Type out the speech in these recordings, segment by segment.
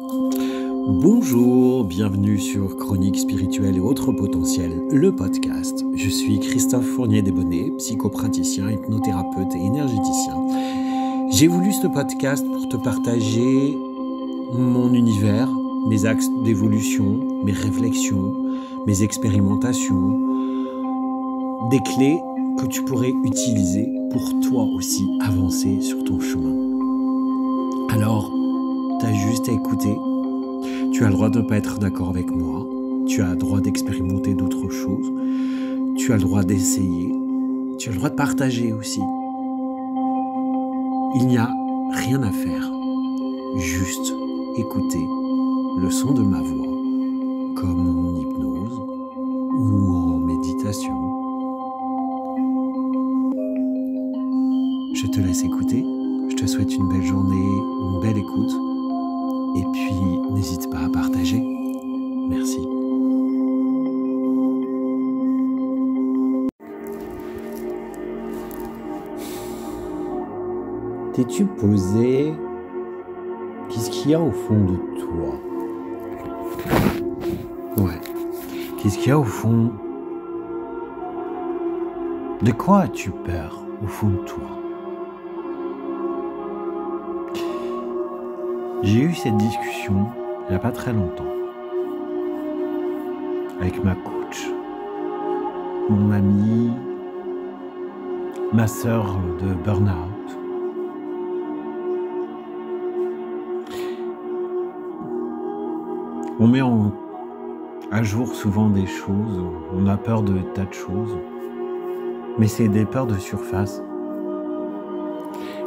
Bonjour, bienvenue sur Chroniques spirituelles et autres potentiels, le podcast. Je suis Christophe Fournier-Desbonnets, psychopraticien, hypnothérapeute et énergéticien. J'ai voulu ce podcast pour te partager mon univers, mes axes d'évolution, mes réflexions, mes expérimentations, des clés que tu pourrais utiliser pour toi aussi avancer sur ton chemin. Alors, tu as juste à écouter. Tu as le droit de ne pas être d'accord avec moi. Tu as le droit d'expérimenter d'autres choses. Tu as le droit d'essayer. Tu as le droit de partager aussi. Il n'y a rien à faire. Juste écouter le son de ma voix, comme en hypnose ou en méditation. Je te laisse écouter. Je te souhaite une belle journée, une belle écoute. Et puis, n'hésite pas à partager. Merci. T'es-tu posé? Qu'est-ce qu'il y a au fond de toi? Ouais. Qu'est-ce qu'il y a au fond? De quoi as-tu peur au fond de toi? J'ai eu cette discussion il n'y a pas très longtemps avec ma coach, mon amie, ma sœur de burn-out. On met à jour souvent des choses, on a peur de tas de choses, mais c'est des peurs de surface.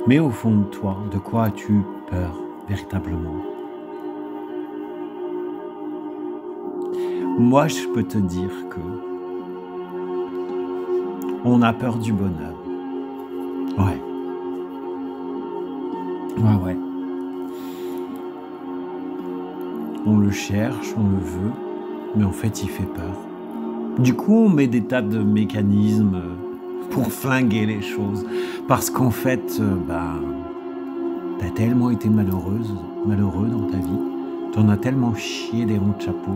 Mais au fond de toi, de quoi as-tu peur véritablement? Moi, je peux te dire que on a peur du bonheur. Ouais. On le cherche, on le veut, mais en fait, il fait peur. Du coup, on met des tas de mécanismes pour flinguer les choses. Parce qu'en fait, t'as tellement été malheureux dans ta vie, t'en as tellement chié des ronds de chapeau,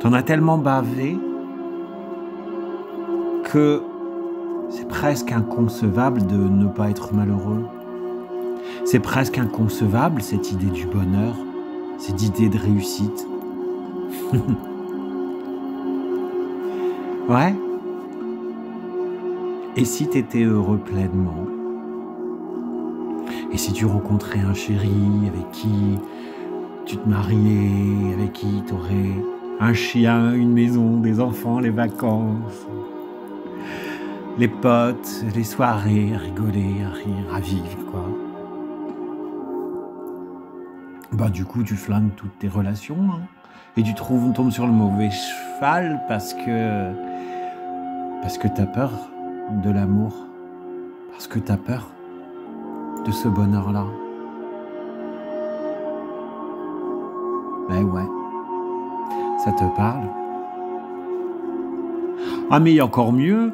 t'en as tellement bavé que c'est presque inconcevable de ne pas être malheureux. C'est presque inconcevable cette idée du bonheur, cette idée de réussite. Ouais. Et si t'étais heureux pleinement? Et si tu rencontrais un chéri avec qui tu te mariais, avec qui tu aurais un chien, une maison, des enfants, les vacances, les potes, les soirées, à rigoler, à rire, à vivre, quoi. Du coup, tu flingues toutes tes relations, hein, et tu tombes sur le mauvais cheval parce que t'as peur de l'amour, parce que t'as peur de ce bonheur-là. Ben ouais, ça te parle? Ah mais il y a encore mieux.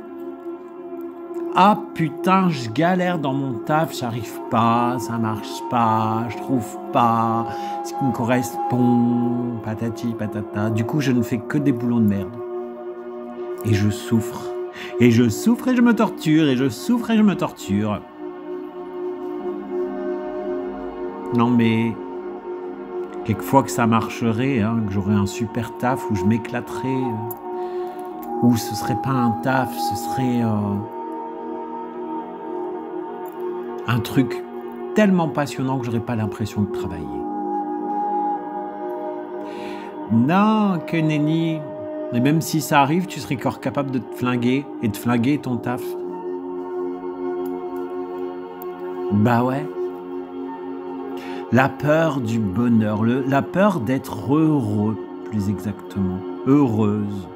Ah putain, je galère dans mon taf, j'arrive pas, ça marche pas, je trouve pas ce qui me correspond, patati patata. Du coup, je ne fais que des boulots de merde. Et je souffre. Et je souffre et je me torture, et je souffre et je me torture. Non mais, quelquefois que ça marcherait, hein, que j'aurais un super taf où je m'éclaterais, où ce serait pas un taf, ce serait un truc tellement passionnant que j'aurais pas l'impression de travailler. Non, que nenni. Et même si ça arrive, tu serais encore capable de te flinguer et de flinguer ton taf. Bah ouais. La peur du bonheur, la peur d'être heureux, plus exactement, heureuse.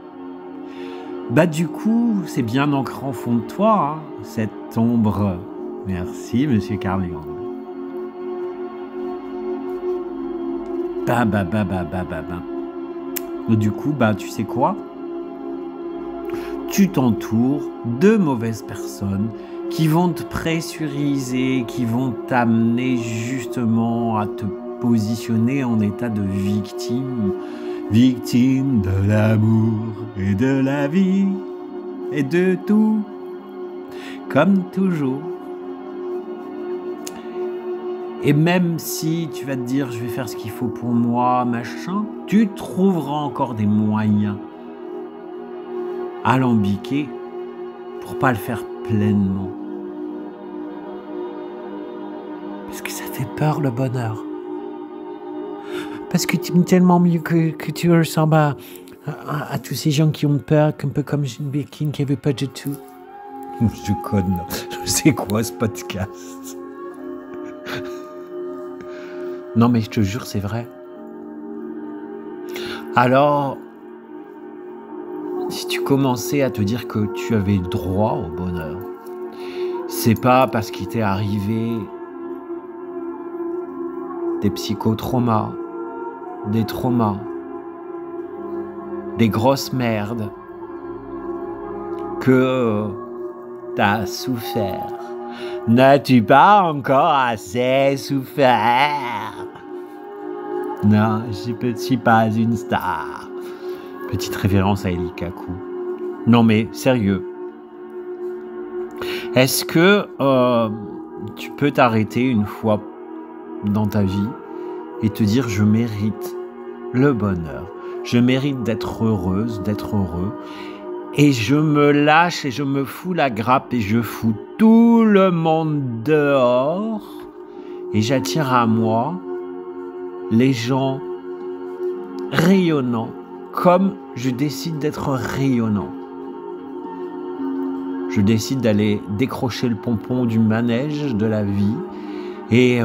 Du coup, c'est bien ancré en fond de toi, hein, cette ombre. Merci, monsieur Carlion. Du coup, tu sais quoi? Tu t'entoures de mauvaises personnes qui vont te pressuriser, qui vont t'amener justement à te positionner en état de victime. Victime de l'amour et de la vie et de tout, comme toujours. Et même si tu vas te dire je vais faire ce qu'il faut pour moi, machin, tu trouveras encore des moyens alambiqués pour pas le faire pleinement. Parce que ça fait peur le bonheur. Parce que tu aimes tellement mieux que tu ressembles à tous ces gens qui ont peur, un peu comme Jeanne Birkin qui avait pas du tout. Je conne, c'est quoi ce podcast? Non mais je te jure, c'est vrai. Alors, si tu commençais à te dire que tu avais droit au bonheur, c'est pas parce qu'il t'est arrivé des psychotraumas, des traumas, des grosses merdes que t'as souffert. N'as-tu pas encore assez souffert? Non, je ne suis pas une star. Petite référence à Eli Kaku. Non mais, sérieux. Est-ce que tu peux t'arrêter une fois dans ta vie et te dire je mérite le bonheur, je mérite d'être heureuse, d'être heureux, et je me lâche et je me fous la grappe et je fous tout le monde dehors et j'attire à moi les gens rayonnants comme je décide d'être rayonnant. Je décide d'aller décrocher le pompon du manège de la vie et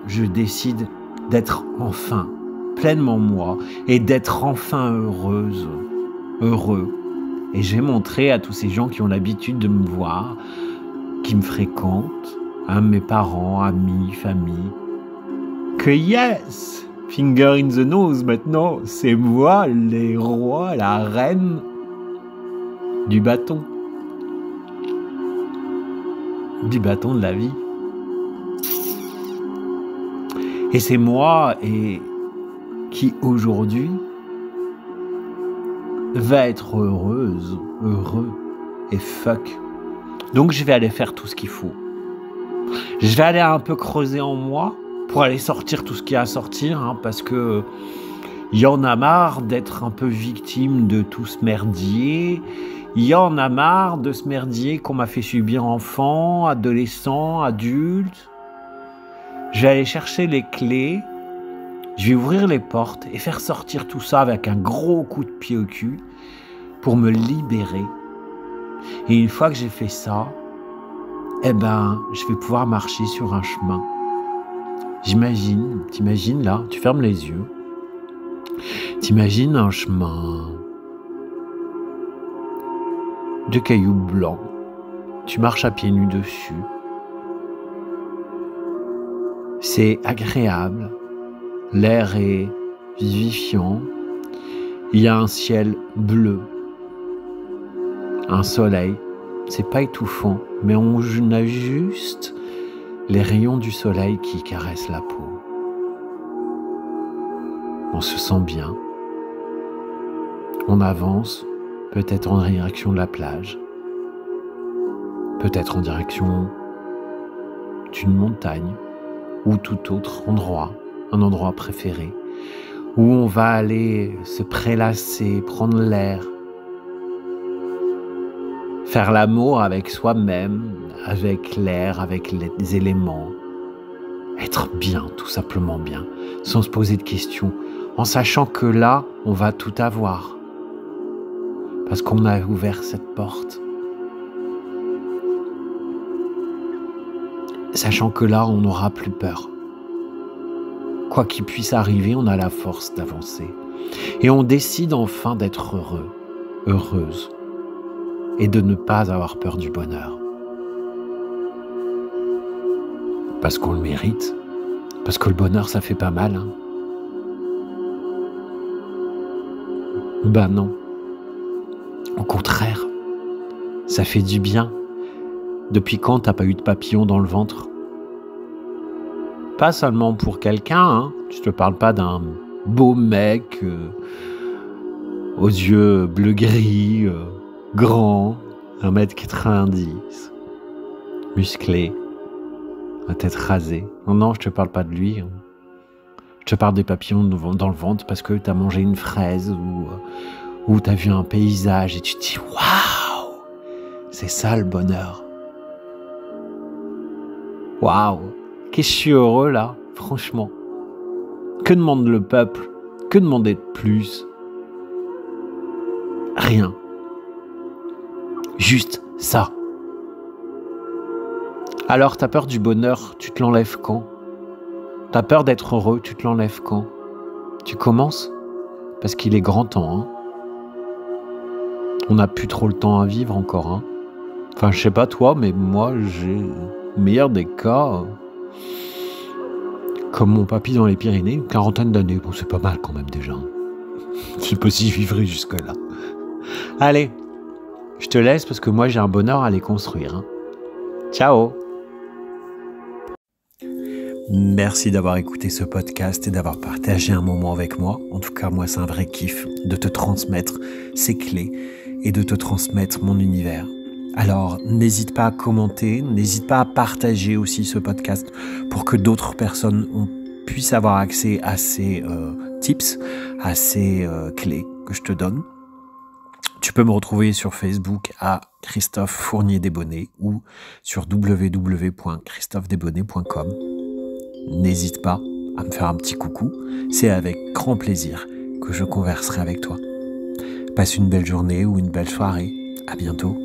je décide d'être enfin pleinement moi et d'être enfin heureuse, heureux. Et j'ai montré à tous ces gens qui ont l'habitude de me voir, qui me fréquentent, à mes parents, amis, famille, que yes, finger in the nose maintenant, c'est moi les rois, la reine du bâton de la vie. Et c'est moi qui aujourd'hui va être heureuse, heureux et fuck. Donc je vais aller faire tout ce qu'il faut. Je vais aller un peu creuser en moi pour aller sortir tout ce qu'il y a à sortir, hein, parce que il y en a marre d'être un peu victime de tout ce merdier. Il y en a marre de ce merdier qu'on m'a fait subir enfant, adolescent, adulte. Je vais aller chercher les clés, je vais ouvrir les portes et faire sortir tout ça avec un gros coup de pied au cul pour me libérer. Et une fois que j'ai fait ça, je vais pouvoir marcher sur un chemin. T'imagines là, tu fermes les yeux, t'imagines un chemin de cailloux blancs, tu marches à pieds nus dessus. C'est agréable, l'air est vivifiant, il y a un ciel bleu, un soleil, c'est pas étouffant, mais on a juste les rayons du soleil qui caressent la peau. On se sent bien, on avance, peut-être en direction de la plage, peut-être en direction d'une montagne, ou tout autre endroit, un endroit préféré, où on va aller se prélasser, prendre l'air, faire l'amour avec soi-même, avec l'air, avec les éléments, être bien, tout simplement bien, sans se poser de questions, en sachant que là, on va tout avoir, parce qu'on a ouvert cette porte. Sachant que là, on n'aura plus peur. Quoi qu'il puisse arriver, on a la force d'avancer. Et on décide enfin d'être heureux, heureuse, et de ne pas avoir peur du bonheur. Parce qu'on le mérite. Parce que le bonheur, ça fait pas mal. Hein. Ben non. Au contraire, ça fait du bien. Depuis quand t'as pas eu de papillon dans le ventre? pas seulement pour quelqu'un, hein. Je te parle pas d'un beau mec aux yeux bleu-gris, grand, 1m90, musclé, la tête rasée. Non, je te parle pas de lui. Hein. Je te parle des papillons dans le ventre parce que t'as mangé une fraise ou t'as vu un paysage et tu te dis « Waouh, c'est ça le bonheur. Waouh, que je suis heureux là, franchement. Que demande le peuple? Que demander de plus? Rien. Juste ça. Alors, t'as peur du bonheur, tu te l'enlèves quand? T'as peur d'être heureux, tu te l'enlèves quand? Tu commences? Parce qu'il est grand temps, hein. On n'a plus trop le temps à vivre encore, hein. Enfin, je sais pas toi, mais moi, j'ai le meilleur des cas, comme mon papy dans les Pyrénées, une quarantaine d'années. Bon, c'est pas mal quand même déjà. Je sais pas si je vivrai jusque-là. Allez, je te laisse parce que moi, j'ai un bonheur à les construire, hein. Ciao! Merci d'avoir écouté ce podcast et d'avoir partagé un moment avec moi. En tout cas, moi, c'est un vrai kiff de te transmettre ces clés et de te transmettre mon univers. Alors, n'hésite pas à commenter, n'hésite pas à partager aussi ce podcast pour que d'autres personnes puissent avoir accès à ces tips, à ces clés que je te donne. Tu peux me retrouver sur Facebook à Christophe Fournier Desbonnets ou sur www.christophe-desbonnets.com. N'hésite pas à me faire un petit coucou, c'est avec grand plaisir que je converserai avec toi. Passe une belle journée ou une belle soirée, à bientôt.